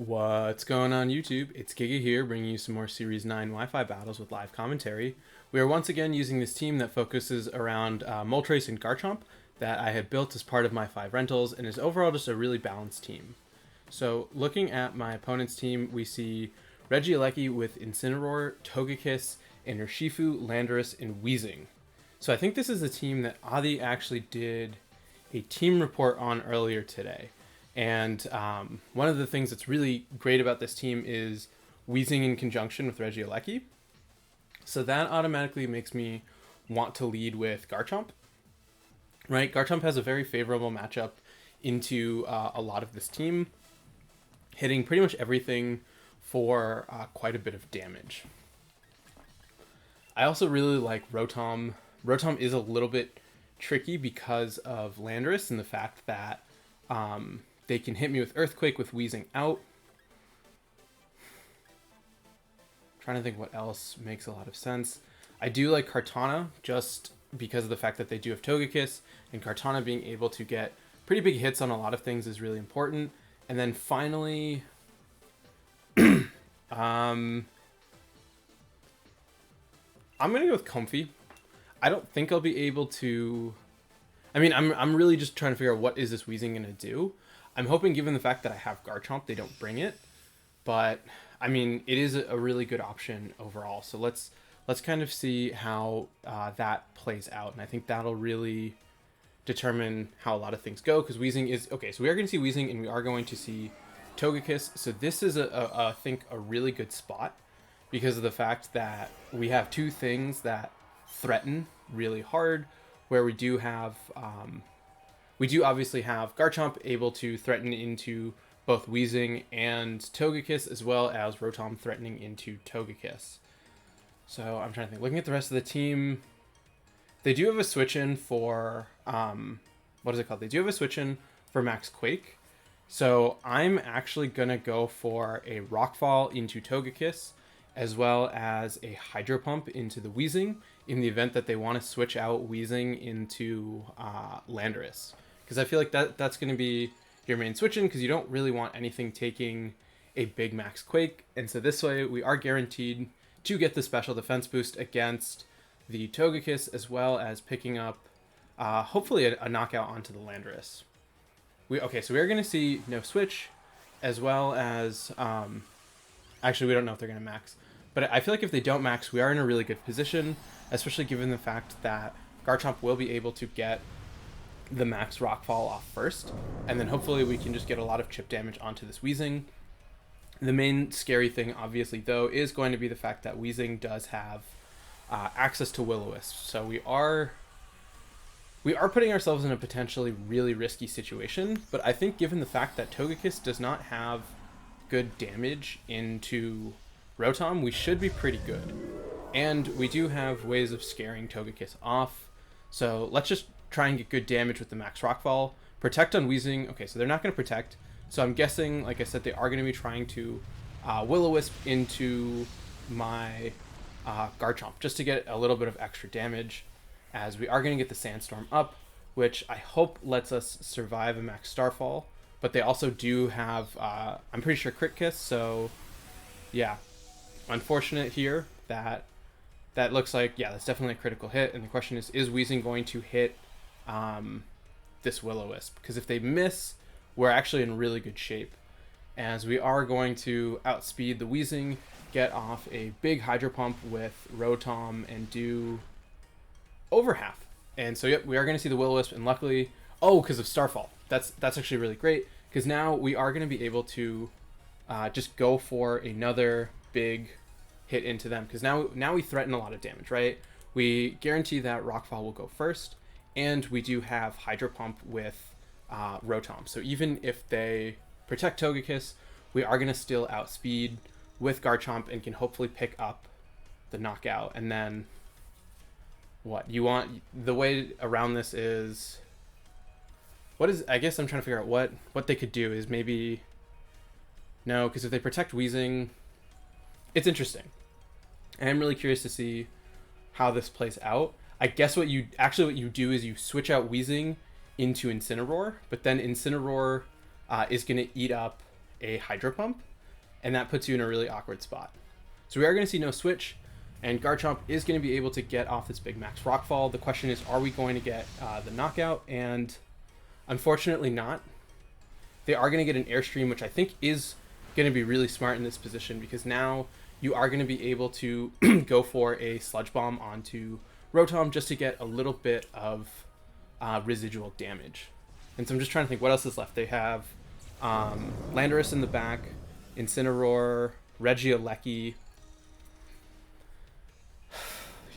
What's going on YouTube? It's Giga here, bringing you some more Series 9 Wi-Fi battles with live commentary. We are once again using this team that focuses around Moltres and Garchomp that I had built as part of my 5 rentals and is overall just a really balanced team. So looking at my opponent's team, we see Regieleki with Incineroar, Togekiss, and Urshifu, Landorus, and Weezing. So I think this is a team that Adi actually did a team report on earlier today. And one of the things that's really great about this team is Weezing in conjunction with Regieleki. So that automatically makes me want to lead with Garchomp. Right? Garchomp has a very favorable matchup into a lot of this team, hitting pretty much everything for quite a bit of damage. I also really like Rotom. Rotom is a little bit tricky because of Landorus and the fact that they can hit me with Earthquake with Weezing out. Trying to think what else makes a lot of sense. I do like Kartana just because of the fact that they do have Togekiss, and Kartana being able to get pretty big hits on a lot of things is really important. And then finally, I'm gonna go with Comfy. I don't think I'll be able to. I mean, I'm really just trying to figure out what is this Weezing gonna do. I'm hoping, given the fact that I have Garchomp, they don't bring it. But I mean, it is a really good option overall. So let's kind of see how that plays out, and I think that'll really determine how a lot of things go. Because Weezing is okay. So we are going to see Weezing, and we are going to see Togekiss. So this is I think a really good spot because of the fact that we have two things that threaten really hard. Where we do have we do obviously have Garchomp able to threaten into both Weezing and Togekiss, as well as Rotom threatening into Togekiss. So I'm trying to think. Looking at the rest of the team, they do have a switch in for what is it called? They do have a switch in for Max Quake. So I'm actually gonna go for a Rockfall into Togekiss, as well as a Hydro Pump into the Weezing in the event that they want to switch out Weezing into Landorus. Because I feel like that's going to be your main switch in, because you don't really want anything taking a big Max Quake. And so this way we are guaranteed to get the special defense boost against the Togekiss, as well as picking up hopefully a knockout onto the Landorus. So we are going to see no switch, as well as actually we don't know if they're going to max. But I feel like if they don't max, we are in a really good position, especially given the fact that Garchomp will be able to get the max Rockfall off first, and then hopefully we can just get a lot of chip damage onto this Weezing. The main scary thing, obviously, though, is going to be the fact that Weezing does have access to Will-O-Wisp. So we are putting ourselves in a potentially really risky situation, but I think given the fact that Togekiss does not have good damage into Rotom, we should be pretty good. And we do have ways of scaring Togekiss off. So let's just try and get good damage with the Max Rockfall. Protect on Weezing. Okay, so they're not going to protect. So I'm guessing, like I said, they are going to be trying to Will-O-Wisp into my Garchomp, just to get a little bit of extra damage, as we are going to get the Sandstorm up, which I hope lets us survive a Max Starfall. But they also do have, I'm pretty sure, Crit Kiss, so yeah. Unfortunate here that looks like, yeah, that's definitely a critical hit. And the question is Weezing going to hit this Will-O-Wisp? Because if they miss, we're actually in really good shape, as we are going to outspeed the Weezing, get off a big Hydro Pump with Rotom, and do over half. And so, yep, we are going to see the Will-O-Wisp, and luckily, because of Starfall. That's actually really great, because now we are going to be able to just go for another big hit into them, because now we threaten a lot of damage, right? We guarantee that Rockfall will go first, and we do have Hydro Pump with Rotom. So even if they protect Togekiss, we are going to still outspeed with Garchomp and can hopefully pick up the knockout. And then the way around this is, I guess I'm trying to figure out what they could do is maybe, no, because if they protect Weezing, it's interesting. And I'm really curious to see how this plays out. I guess what you do is you switch out Weezing into Incineroar, but then Incineroar is going to eat up a Hydro Pump, and that puts you in a really awkward spot. So we are going to see no switch, and Garchomp is going to be able to get off this big max Rockfall. The question is, are we going to get the knockout? And unfortunately not. They are going to get an Airstream, which I think is going to be really smart in this position, because now you are going to be able to go for a Sludge Bomb onto Rotom just to get a little bit of residual damage. And so I'm just trying to think what else is left. They have Landorus in the back, Incineroar, Regieleki.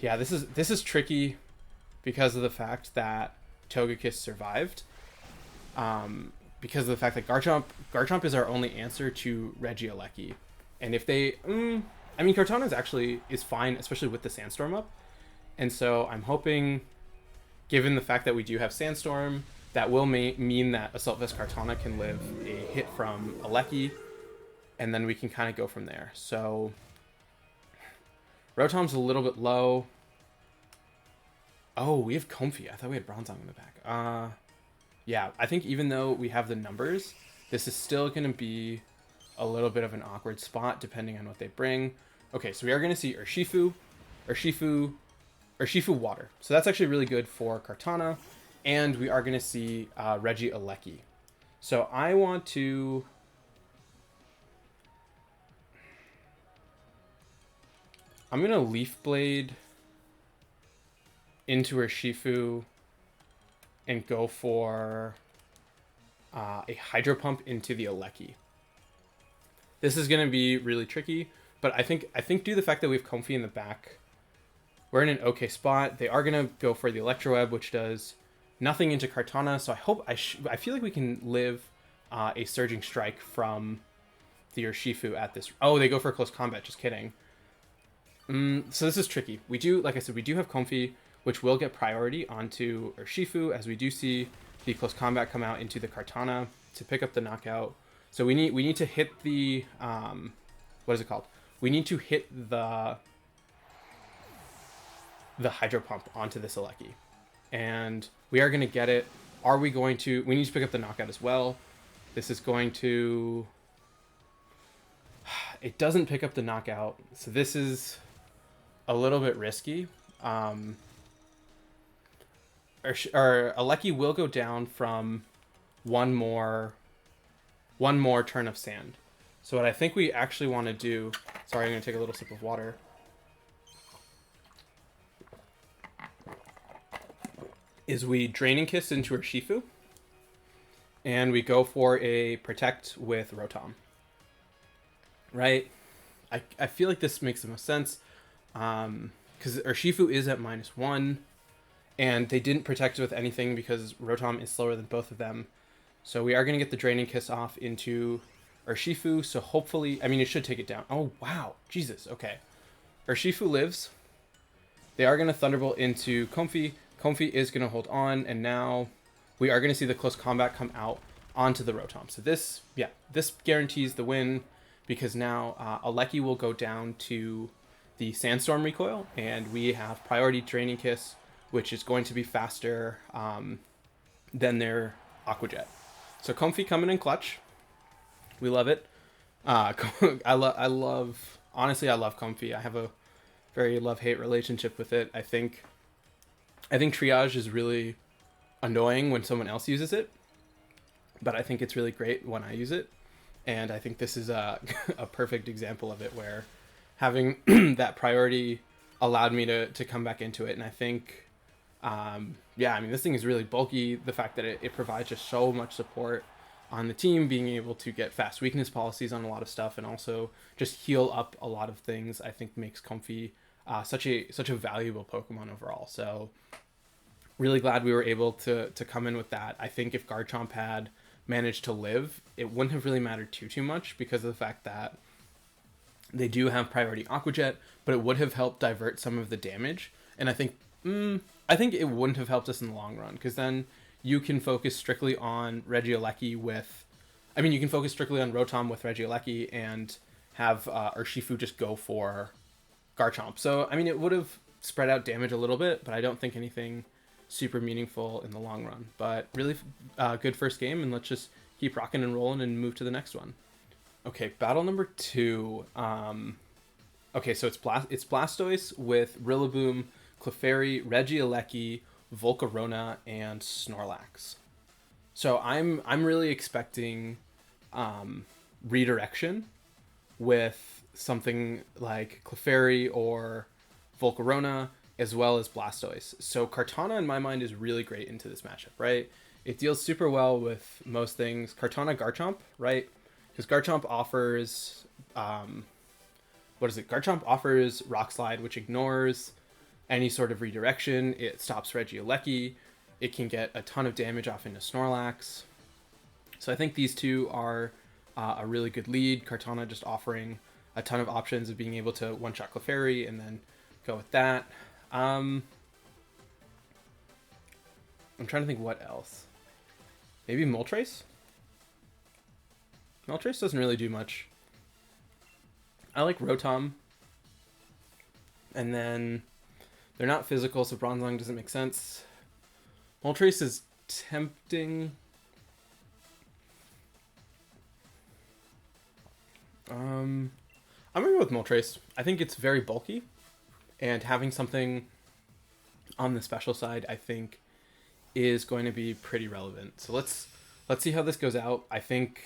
Yeah, this is tricky because of the fact that Togekiss survived. Because of the fact that Garchomp is our only answer to Regieleki. And if they... I mean, Kartana is fine, especially with the Sandstorm up. And so I'm hoping, given the fact that we do have Sandstorm, that will mean that Assault Vest Kartana can live a hit from Aleki, and then we can kind of go from there. So Rotom's a little bit low. Oh, we have Comfey. I thought we had Bronzong in the back. Yeah, I think even though we have the numbers, this is still going to be a little bit of an awkward spot depending on what they bring. Okay, so we are going to see Urshifu Water. So that's actually really good for Kartana. And we are going to see Regieleki. So I want to... I'm going to Leaf Blade into Urshifu and go for a Hydro Pump into the Aleki. This is going to be really tricky, but I think due to the fact that we have Comfey in the back, we're in an okay spot. They are going to go for the Electro Web, which does nothing into Kartana, so I feel like we can live a Surging Strike from the Urshifu at this... Oh, they go for Close Combat, just kidding. So this is tricky. We do, like I said, we do have Comfey, which will get priority onto Urshifu, as we do see the Close Combat come out into the Kartana to pick up the knockout. So we need to hit the... what is it called? We need to hit the Hydro Pump onto this Aleki. And we are going to get it. Are we going to... We need to pick up the knockout as well. This is going to... It doesn't pick up the knockout, so this is a little bit risky. Or Aleki will go down from one more turn of sand. So what I think we actually want to do... Sorry, I'm going to take a little sip of water. Is we Draining Kiss into Urshifu, and we go for a Protect with Rotom. Right? I feel like this makes the most sense, because Urshifu is at -1, and they didn't protect with anything because Rotom is slower than both of them. So we are going to get the Draining Kiss off into Urshifu, so hopefully... I mean, it should take it down. Oh, wow. Jesus, okay. Urshifu lives. They are going to Thunderbolt into Comfey. Comfey is going to hold on, and now we are going to see the Close Combat come out onto the Rotom. So this guarantees the win, because now Aleki will go down to the Sandstorm recoil, and we have priority Draining Kiss, which is going to be faster than their Aqua Jet. So Comfey coming in clutch. We love it. Honestly, I love Comfey. I have a very love-hate relationship with it. I think Triage is really annoying when someone else uses it, but I think it's really great when I use it. And I think this is a perfect example of it, where having that priority allowed me to come back into it. And I think, yeah, I mean, this thing is really bulky. The fact that it provides just so much support on the team, being able to get fast weakness policies on a lot of stuff, and also just heal up a lot of things, I think makes Comfey such a valuable Pokemon overall. So really glad we were able to come in with that. I think if Garchomp had managed to live, it wouldn't have really mattered too much, because of the fact that they do have priority Aqua Jet, but it would have helped divert some of the damage. And I think it wouldn't have helped us in the long run, because then you can focus strictly on Regieleki with... I mean, you can focus strictly on Rotom with Regieleki and have Urshifu just go for Garchomp. So, I mean, it would have spread out damage a little bit, but I don't think anything super meaningful in the long run. But really good first game, and let's just keep rocking and rolling and move to the next one. Okay, battle number 2. Okay, so it's Blastoise with Rillaboom, Clefairy, Regieleki, Volcarona, and Snorlax. So I'm really expecting redirection with something like Clefairy or Volcarona, as well as Blastoise. So Kartana, in my mind, is really great into this matchup, right? It deals super well with most things. Kartana Garchomp, right? Because Garchomp offers, what is it? Garchomp offers Rock Slide, which ignores any sort of redirection. It stops Regieleki. It can get a ton of damage off into Snorlax. So I think these two are a really good lead. Kartana just offering a ton of options of being able to one-shot Clefairy and then go with that. I'm trying to think what else. Maybe Moltres? Moltres doesn't really do much. I like Rotom. And then they're not physical, so Bronzong doesn't make sense. Moltres is tempting. I'm gonna go with Moltres. I think it's very bulky, and having something on the special side, I think, is going to be pretty relevant. So let's see how this goes out. I think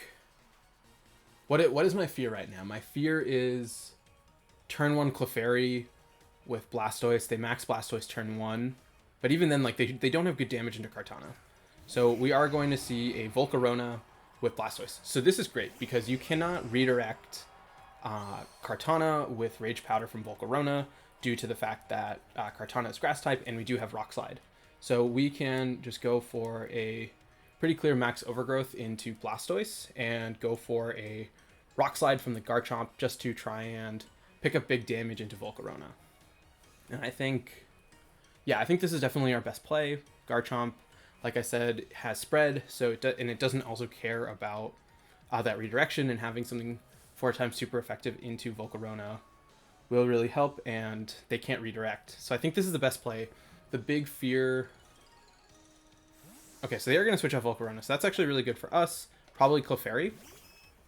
what is my fear right now? My fear is turn 1 Clefairy with Blastoise. They max Blastoise turn 1, but even then, like they don't have good damage into Kartana. So we are going to see a Volcarona with Blastoise. So this is great because you cannot redirect Kartana with Rage Powder from Volcarona due to the fact that Kartana is Grass type and we do have Rock Slide. So we can just go for a pretty clear max Overgrowth into Blastoise and go for a Rock Slide from the Garchomp just to try and pick up big damage into Volcarona. And I think this is definitely our best play. Garchomp, like I said, has spread, so it doesn't also care about that redirection, and having something 4 times super effective into Volcarona will really help, and they can't redirect. So I think this is the best play. The big fear... Okay, so they are going to switch out Volcarona, so that's actually really good for us. Probably Clefairy.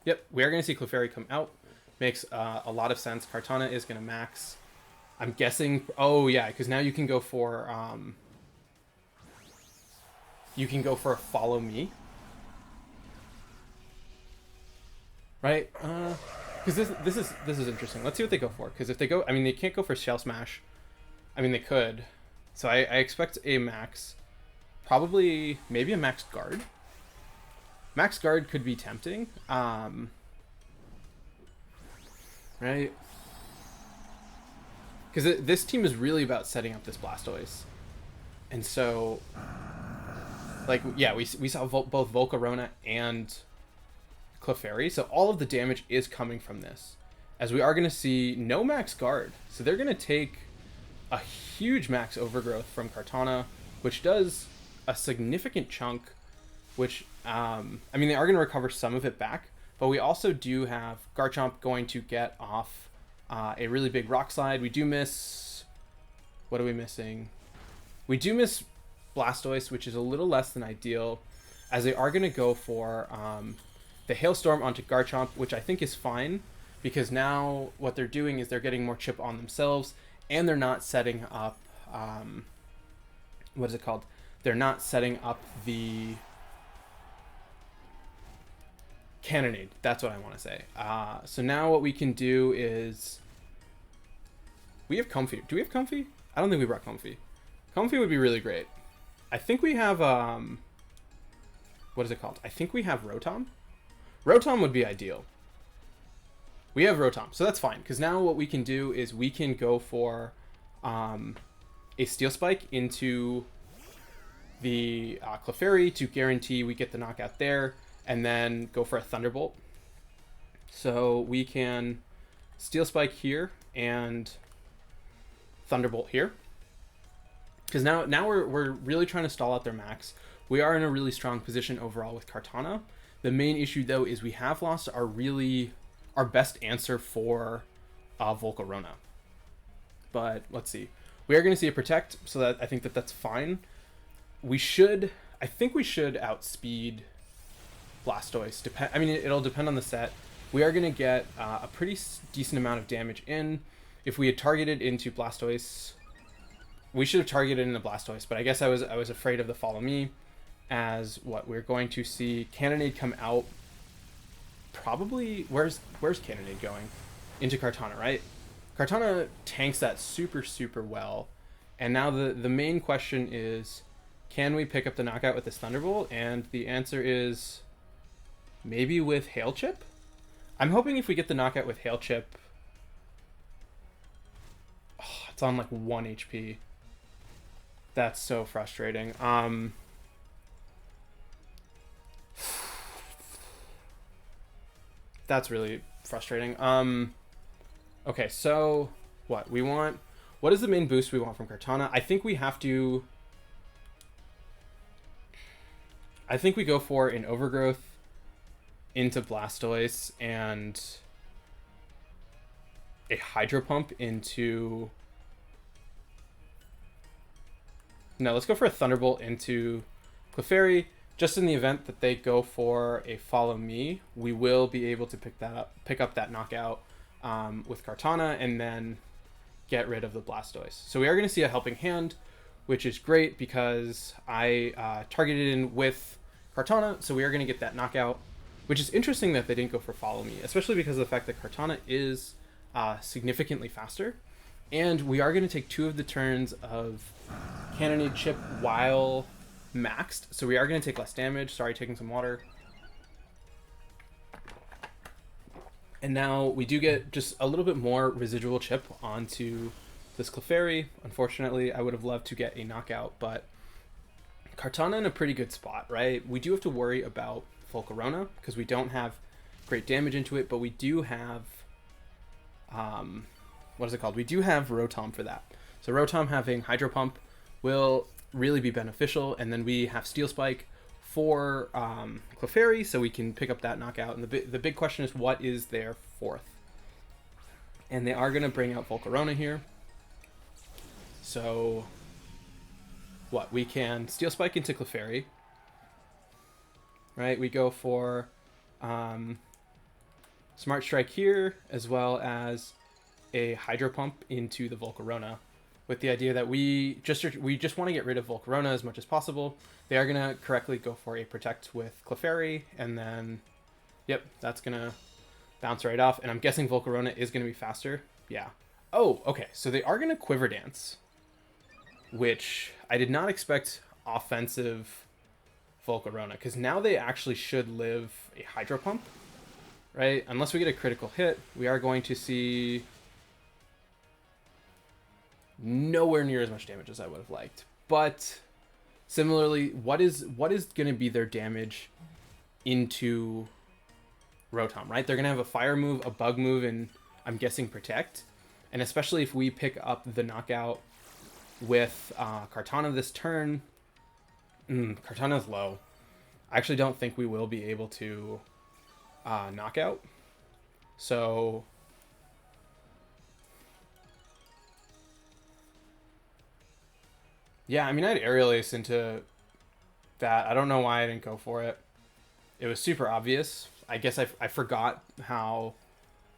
Yep, we are going to see Clefairy come out. Makes a lot of sense. Kartana is going to max. I'm guessing... Oh, yeah, because now you can go for... you can go for a Follow Me. Right? Because this is interesting. Let's see what they go for. Because if they go... I mean, they can't go for Shell Smash. I mean, they could. So I expect a max. Probably... Maybe a max guard. Max guard could be tempting. Right? Because this team is really about setting up this Blastoise. And so... Like, yeah, we saw both Volcarona and Clefairy, so all of the damage is coming from this. As we are going to see no max guard. So they're going to take a huge max Overgrowth from Kartana, which does a significant chunk, which, I mean, they are going to recover some of it back, but we also do have Garchomp going to get off a really big Rock Slide. We do miss... What are we missing? We do miss Blastoise, which is a little less than ideal, as they are going to go for the Hailstorm onto Garchomp, which I think is fine, because now what they're doing is they're getting more chip on themselves, and they're not setting up, what is it called? They're not setting up the Cannonade. That's what I want to say. So now what we can do is... We have Comfy. Do we have Comfy? I don't think we brought Comfy. Comfy would be really great. I think we have, what is it called? I think we have Rotom. Rotom would be ideal. We have Rotom, so that's fine. Because now what we can do is we can go for a Steel Spike into the Clefairy to guarantee we get the knockout there, and then go for a Thunderbolt. So we can Steel Spike here and Thunderbolt here. Because now we're really trying to stall out their max. We are in a really strong position overall with Kartana. The main issue, though, is we have lost our best answer for Volcarona. But let's see. We are going to see a Protect, so that I think that's fine. I think we should outspeed Blastoise. I mean, it'll depend on the set. we are going to get a pretty decent amount of damage in. If we had targeted into Blastoise, we should have targeted into Blastoise, but I guess I was afraid of the Follow Me, as what we're going to see Cannonade come out. Probably where's Cannonade going? Into Kartana, right? Kartana tanks that super well, and now the main question is, can we pick up the knockout with this Thunderbolt? And the answer is maybe with Hail Chip. I'm hoping if we get the knockout with Hail Chip, it's on like 1 HP. That's so frustrating. That's really frustrating. Okay, so what is the main boost we want from Kartana? I think we go for an Overgrowth into Blastoise and a Hydro Pump into... No, let's go for a Thunderbolt into Clefairy. Just in the event that they go for a Follow Me, we will be able to pick up that knockout with Kartana, and then get rid of the Blastoise. So we are going to see a Helping Hand, which is great because I targeted in with Kartana, so we are going to get that knockout, which is interesting that they didn't go for Follow Me, especially because of the fact that Kartana is significantly faster, and we are going to take 2 of the turns of Cannonade Chip while maxed, so we are going to take less damage. Sorry, taking some water. And now we do get just a little bit more residual chip onto this Clefairy. Unfortunately, I would have loved to get a knockout, but Kartana in a pretty good spot, right? We do have to worry about Volcarona because we don't have great damage into it, but we do have, what is it called? We do have Rotom for that. So Rotom having Hydro Pump will really be beneficial, and then we have Steel Spike for Clefairy, so we can pick up that knockout. And the big question is, what is their 4th? And they are going to bring out Volcarona here. So what? We can Steel Spike into Clefairy. Right? We go for Smart Strike here, as well as a Hydro Pump into the Volcarona, with the idea that we just want to get rid of Volcarona as much as possible. They are going to correctly go for a Protect with Clefairy, and then, yep, that's going to bounce right off. And I'm guessing Volcarona is going to be faster. Yeah. Oh, okay. So they are going to Quiver Dance, which I did not expect offensive Volcarona, because now they actually should live a Hydro Pump, right? Unless we get a critical hit, we are going to see nowhere near as much damage as I would have liked. But similarly, what is going to be their damage into Rotom, right? They're going to have a Fire move, a Bug move, and I'm guessing Protect. And especially if we pick up the knockout with Kartana this turn, Kartana's low. I actually don't think we will be able to knockout. So yeah, I mean, I had Aerial Ace into that. I don't know why I didn't go for it. It was super obvious. I guess I forgot how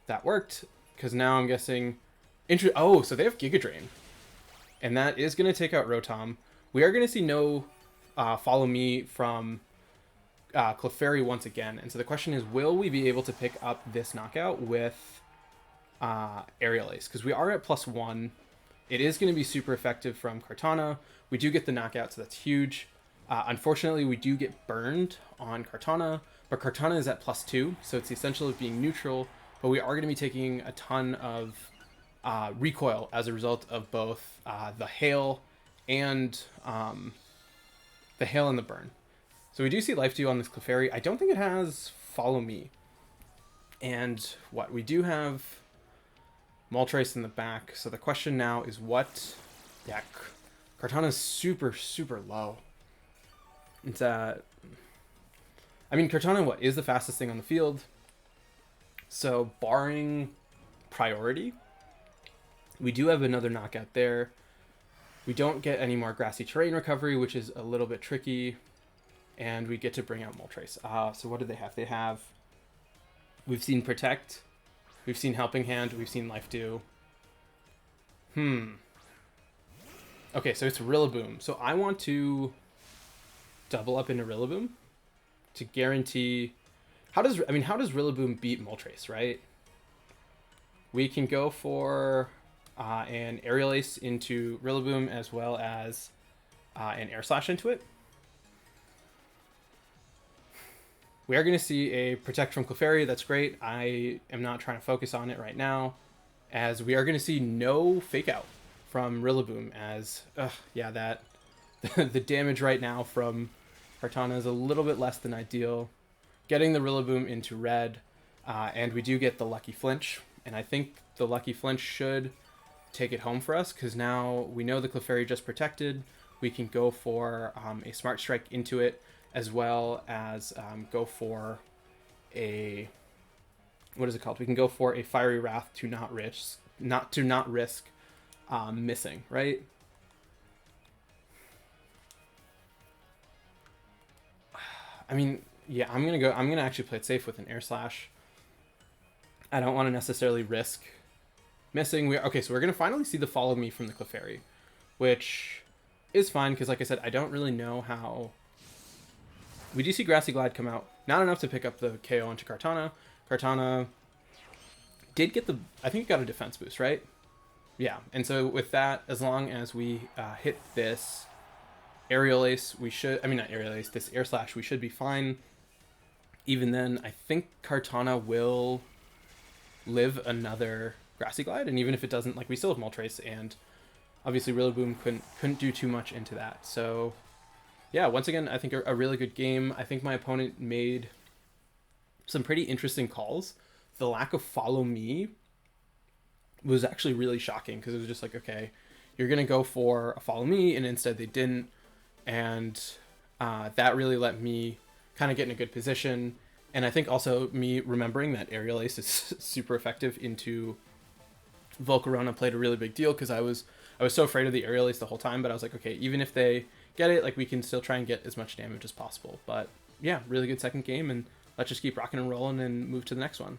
that worked, because now I'm guessing... Oh, so they have Giga Drain. And that is going to take out Rotom. We are going to see no Follow Me from Clefairy once again. And so the question is, will we be able to pick up this knockout with Aerial Ace? Because we are at +1. It is going to be super effective from Kartana. We do get the knockout, so that's huge. Unfortunately, we do get burned on Kartana, but Kartana is at +2, so it's the essential of being neutral. But we are going to be taking a ton of recoil as a result of both the hail and the burn. So we do see Life Dew on this Clefairy. I don't think it has Follow Me. And what? We do have Moltres in the back. So the question now is what... Yeah, Kartana's super low. It's I mean, Kartana, what, is the fastest thing on the field. So barring priority, we do have another knockout there. We don't get any more grassy terrain recovery, which is a little bit tricky. And we get to bring out Moltres. So what do they have? They have We've seen Protect. We've seen Helping Hand. We've seen Life Dew. Okay, so it's Rillaboom. So I want to double up into Rillaboom to guarantee... How does Rillaboom beat Moltres, right? We can go for an Aerial Ace into Rillaboom as well as an Air Slash into it. We are going to see a Protect from Clefairy. That's great. I am not trying to focus on it right now, as we are going to see no Fake Out from Rillaboom, as, that the damage right now from Kartana is a little bit less than ideal. Getting the Rillaboom into red, and we do get the Lucky Flinch, and I think the Lucky Flinch should take it home for us, because now we know the Clefairy just protected. We can go for a Smart Strike into it, as well as go for a... What is it called? We can go for a Fiery Wrath to not risk missing, right? I mean, yeah, I'm gonna actually play it safe with an Air Slash. I don't want to necessarily risk missing. Okay, so we're gonna finally see the Follow Me from the Clefairy, which is fine, because like I said, I don't really know how... We do see Grassy Glide come out. Not enough to pick up the KO onto Kartana. Kartana did get the... I think it got a defense boost, right? Yeah, and so with that, as long as we hit this Aerial Ace, we should... I mean, not Aerial Ace, this Air Slash, we should be fine. Even then, I think Kartana will live another Grassy Glide, and even if it doesn't, like, we still have Moltres, and obviously Rillaboom couldn't do too much into that. So yeah, once again, I think a really good game. I think my opponent made some pretty interesting calls. The lack of Follow Me was actually really shocking, because it was just like, okay, you're gonna go for a Follow Me, and instead they didn't, and that really let me kind of get in a good position. And I think also me remembering that Aerial Ace is super effective into Volcarona played a really big deal, because I was so afraid of the Aerial Ace the whole time, but I was like, okay, even if they get it, like, we can still try and get as much damage as possible. But yeah, really good second game, and let's just keep rocking and rolling and move to the next one.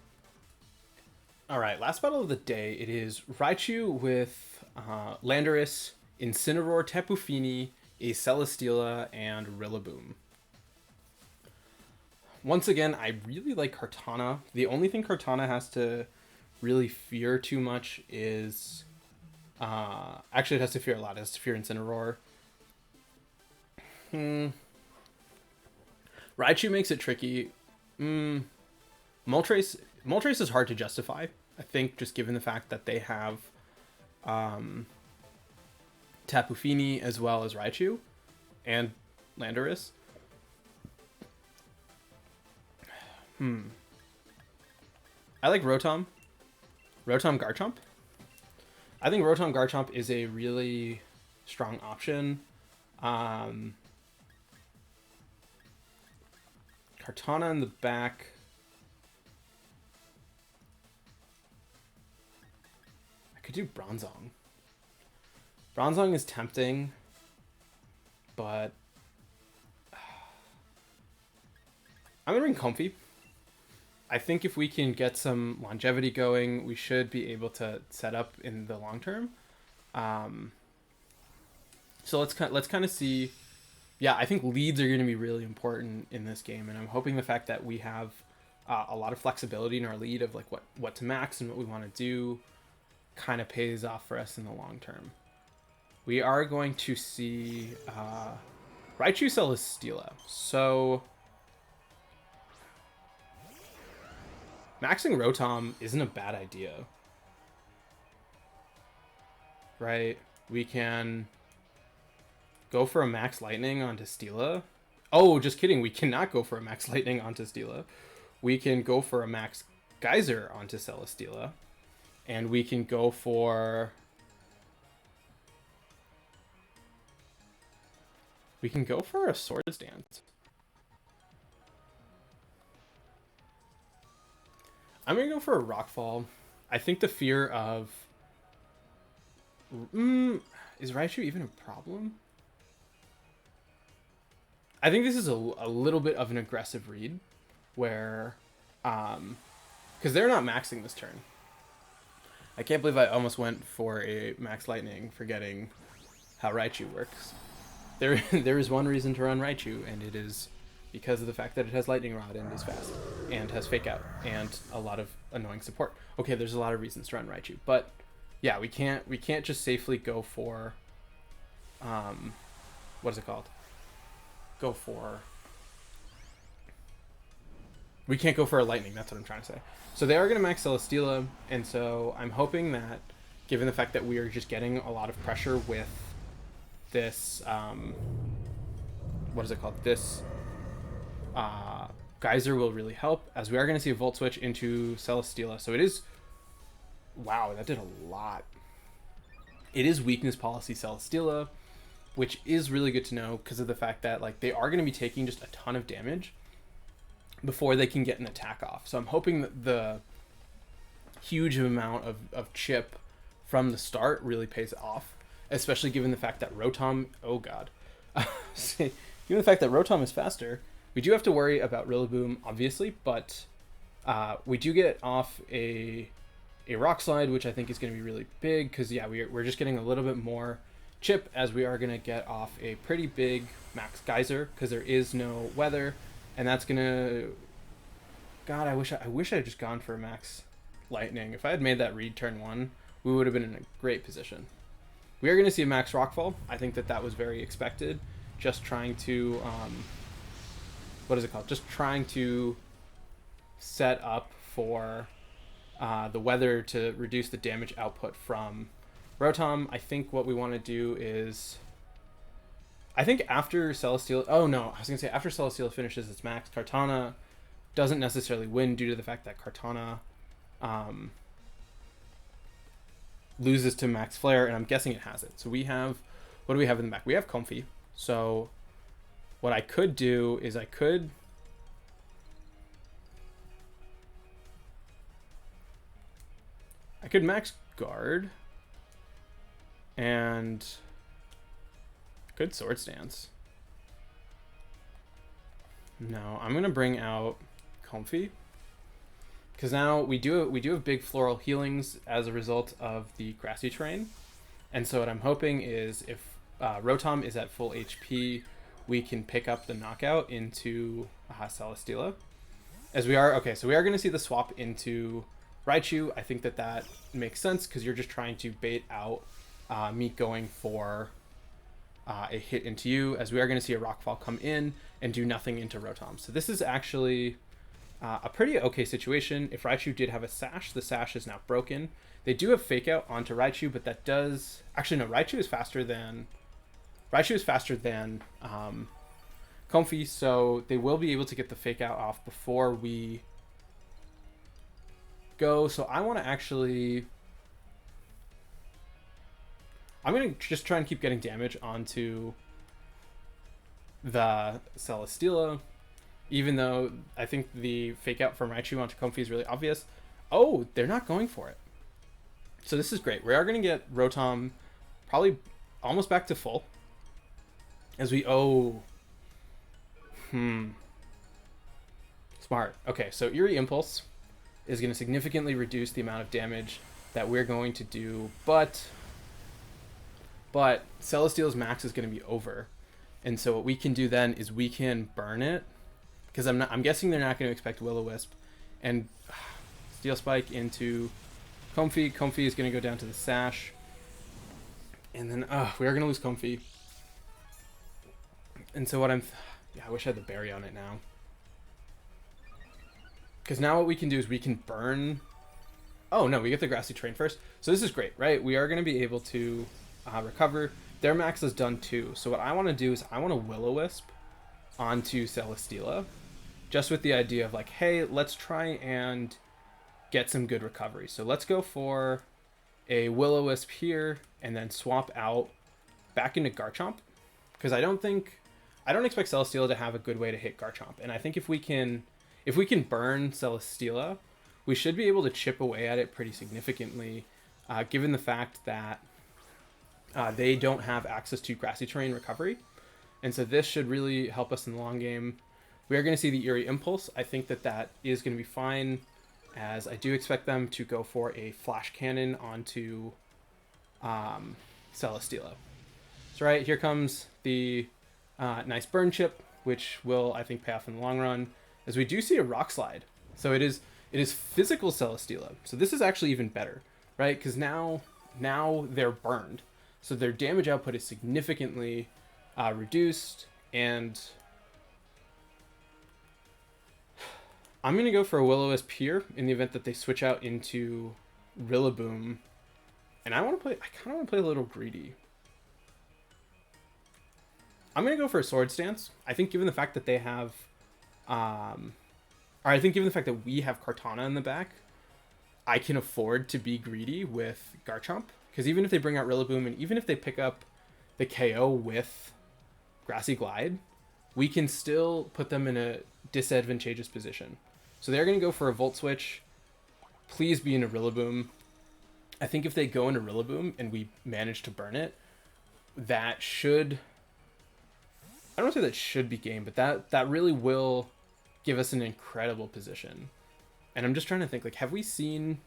All right, last battle of the day. It is Raichu with Landorus, Incineroar, Tapu Fini, a Celesteela, and Rillaboom. Once again, I really like Kartana. The only thing Kartana has to really fear too much is... actually, it has to fear a lot. It has to fear Incineroar. Raichu makes it tricky. Moltres is hard to justify, I think, just given the fact that they have Tapu Fini as well as Raichu and Landorus. I like Rotom. Rotom Garchomp. I think Rotom Garchomp is a really strong option. Kartana in the back. I could do Bronzong. Bronzong is tempting, but I'm gonna bring Comfy. I think if we can get some longevity going, we should be able to set up in the long term. So let's kind of see. Yeah, I think leads are going to be really important in this game, and I'm hoping the fact that we have a lot of flexibility in our lead of like what to max and what we want to do kind of pays off for us in the long term. We are going to see Raichu Celesteela. So maxing Rotom isn't a bad idea, right? We can go for a Max Lightning onto Steela. Oh, just kidding. We cannot go for a Max Lightning onto Steela. We can go for a Max Geyser onto Celesteela. And we can go for... We can go for a Swords Dance. I'm going to go for a Rockfall. I think the fear of... is Raichu even a problem? I think this is a little bit of an aggressive read, where because they're not maxing this turn. I can't believe I almost went for a max lightning, forgetting how Raichu works. There is one reason to run Raichu, and it is because of the fact that it has lightning rod and is fast and has fake out and a lot of annoying support. Okay, there's a lot of reasons to run Raichu, but yeah, we can't just safely go for what is it called? We can't go for a lightning. That's what I'm trying to say. So they are going to max Celesteela, and so I'm hoping that, given the fact that we are just getting a lot of pressure with this, what is it called? This Geyser will really help, as we are going to see a Volt Switch into Celesteela. So it is, wow, that did a lot. It is weakness policy Celesteela, which is really good to know because of the fact that like they are going to be taking just a ton of damage before they can get an attack off. So I'm hoping that the huge amount of chip from the start really pays off, especially given the fact that Rotom, oh god, given the fact that Rotom is faster. We do have to worry about Rillaboom, obviously, but we do get off a Rock Slide, which I think is going to be really big because, yeah, we're just getting a little bit more chip as we are going to get off a pretty big max Geyser because there is no weather, and that's going to... God, I wish I had just gone for a max Lightning. If I had made that read turn 1, we would have been in a great position. We are going to see a max Rockfall. I think that was very expected. Just trying to... what is it called? Just trying to set up for the weather to reduce the damage output from Rotom. I think what we want to do is... I think after Celesteela... Oh, no. I was going to say after Celesteela finishes its max, Kartana doesn't necessarily win due to the fact that Kartana loses to Max Flare, and I'm guessing it has it. So we have... What do we have in the back? We have Comfy. So what I could do is I could max Guard and could Sword Stance. No, I'm gonna bring out Comfy because now we do have big floral healings as a result of the grassy terrain, and so what I'm hoping is if Rotom is at full HP, we can pick up the knockout into Celesteela. As we are, okay, so we are going to see the swap into Raichu. I think that makes sense because you're just trying to bait out me going for a hit into you, as we are going to see a Rockfall come in and do nothing into Rotom. So this is actually a pretty okay situation. If Raichu did have a Sash, the Sash is now broken. They do have Fake Out onto Raichu, but that does... Actually, no, Raichu is faster than Comfy, so they will be able to get the Fake Out off before we go. So I want to actually... I'm going to just try and keep getting damage onto the Celesteela, even though I think the Fake Out from Raichu onto Comfy is really obvious. Oh, they're not going for it. So this is great. We are going to get Rotom probably almost back to full. As we... Oh. Smart. Okay, so Eerie Impulse is going to significantly reduce the amount of damage that we're going to do, but Celesteela's max is going to be over. And so what we can do then is we can burn it, because I'm guessing they're not going to expect Will-O-Wisp, and Steel Spike into Comfy. Comfy is going to go down to the Sash, and then we are going to lose Comfy. And so what I wish I had the berry on it now. Because now what we can do is we can burn... Oh, no, we get the grassy terrain first. So this is great, right? We are going to be able to recover. Their max is done too. So what I want to do is I want to Will-O-Wisp onto Celesteela, just with the idea of like, hey, let's try and get some good recovery. So let's go for a Will-O-Wisp here and then swap out back into Garchomp, because I don't expect Celesteela to have a good way to hit Garchomp. And I think if we can burn Celesteela, we should be able to chip away at it pretty significantly, given the fact that they don't have access to grassy terrain recovery. And so this should really help us in the long game. We are going to see the Eerie Impulse. I think that is going to be fine. as I do expect them to go for a flash cannon onto Celesteela. So right, here comes the nice burn chip, which will, I think, pay off in the long run, as we do see a rock slide. So it is physical Celesteela. So this is actually even better, right? Because now they're burned. So their damage output is significantly reduced, and I'm going to go for a Will-O-Wisp here in the event that they switch out into Rillaboom. And I kind of want to play a little greedy. I'm going to go for a Sword Stance. I think given the fact that they have, given the fact that we have Kartana in the back, I can afford to be greedy with Garchomp. Because even if they bring out Rillaboom, and even if they pick up the KO with Grassy Glide, we can still put them in a disadvantageous position. So they're going to go for a Volt Switch. Please be in a Rillaboom. I think if they go into Rillaboom and we manage to burn it, that should... I don't want to say that should be game, but that really will give us an incredible position. And I'm just trying to think, like, have we seen...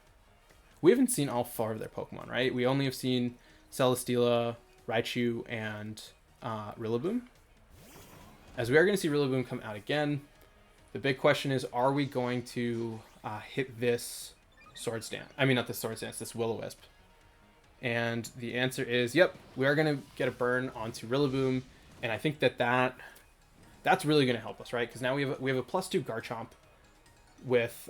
We haven't seen all 4 of their Pokemon, right? We only have seen Celesteela, Raichu, and Rillaboom. As we are going to see Rillaboom come out again, the big question is, are we going to hit this Sword Stance? I mean, not this Sword Stance, this Will-O-Wisp. And the answer is, yep, we are going to get a burn onto Rillaboom. And I think that's really going to help us, right? Because now we have a +2 Garchomp with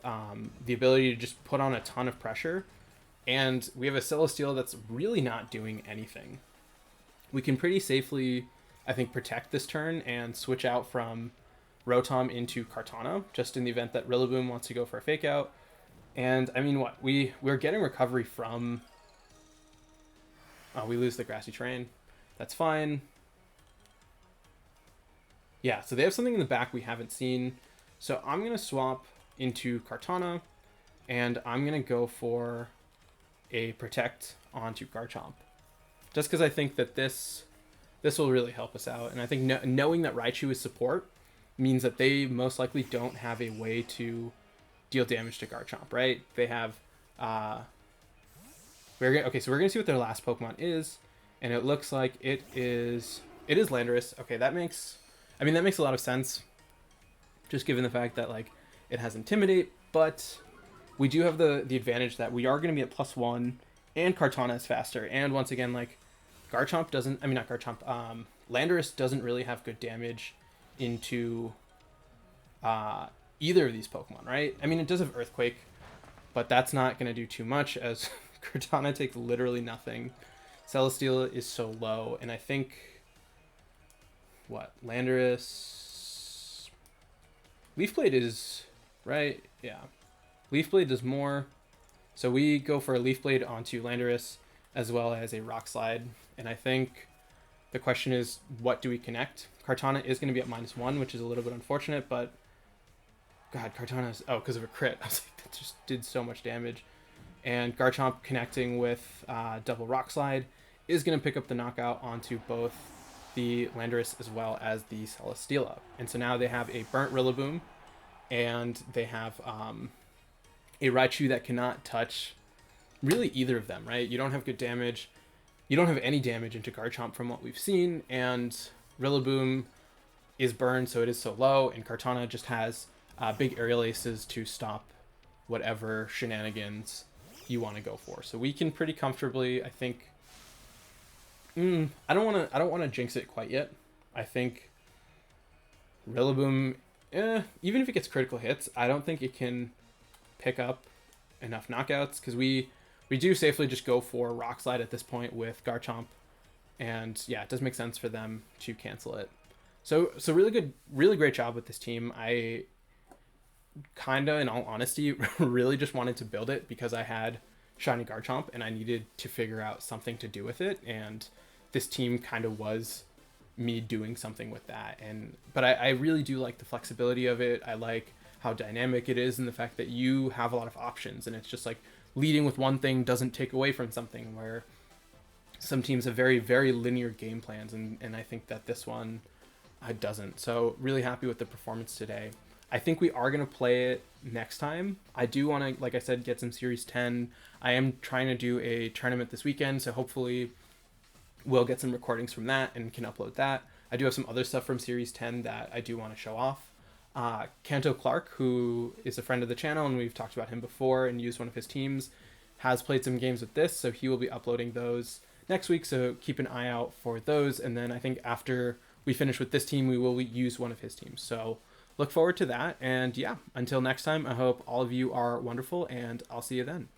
the ability to just put on a ton of pressure. And we have a Celesteela that's really not doing anything. We can pretty safely, I think, protect this turn and switch out from Rotom into Kartana, just in the event that Rillaboom wants to go for a Fake Out. And, I mean, what? We're getting recovery from... we lose the Grassy Terrain. That's fine. Yeah, so they have something in the back we haven't seen. So I'm going to swap into Kartana, and I'm going to go for a Protect onto Garchomp. Just because I think that this will really help us out. And I think knowing that Raichu is support means that they most likely don't have a way to deal damage to Garchomp, right? They have... so we're going to see what their last Pokemon is, and it looks like it is Landorus. Okay, that makes a lot of sense, just given the fact that, like, it has Intimidate, but we do have the advantage that we are going to be at +1, and Kartana is faster. And once again, like, Garchomp doesn't... I mean, not Garchomp. Landorus doesn't really have good damage into either of these Pokemon, right? I mean, it does have Earthquake, but that's not going to do too much, as Kartana takes literally nothing. Celesteela is so low, and I think... What? Landorus... Leaf Blade is... Right? Yeah. Leaf Blade does more. So we go for a Leaf Blade onto Landorus, as well as a Rock Slide. And I think the question is, what do we connect? Kartana is going to be at -1, which is a little bit unfortunate, but... God, Kartana's... Oh, because of a crit. I was like, that just did so much damage. And Garchomp connecting with double Rock Slide is going to pick up the knockout onto both the Landorus as well as the Celesteela. And so now they have a burnt Rillaboom, and they have a Raichu that cannot touch really either of them, right? You don't have good damage. You don't have any damage into Garchomp from what we've seen, and Rillaboom is burned, so it is so low, and Kartana just has big Aerial Aces to stop whatever shenanigans you want to go for. So we can pretty comfortably, I think... I don't want to jinx it quite yet. I think Rillaboom, even if it gets critical hits, I don't think it can pick up enough knockouts, because we do safely just go for Rock Slide at this point with Garchomp, and yeah, it does make sense for them to cancel it. So really great job with this team. I kinda, in all honesty, really just wanted to build it because I had Shiny Garchomp and I needed to figure out something to do with it, and this team kind of was me doing something with that. But I really do like the flexibility of it. I like how dynamic it is, and the fact that you have a lot of options, and it's just like leading with one thing doesn't take away from something, where some teams have very, very linear game plans, and I think that this one doesn't. So really happy with the performance today. I think we are going to play it next time. I do want to, like I said, get some Series 10. I am trying to do a tournament this weekend, so hopefully we'll get some recordings from that and can upload that. I do have some other stuff from Series 10 that I do want to show off. Kanto Clark, who is a friend of the channel, and we've talked about him before and used one of his teams, has played some games with this, so he will be uploading those next week, so keep an eye out for those. And then I think after we finish with this team, we will use one of his teams. So look forward to that. And yeah, until next time, I hope all of you are wonderful, and I'll see you then.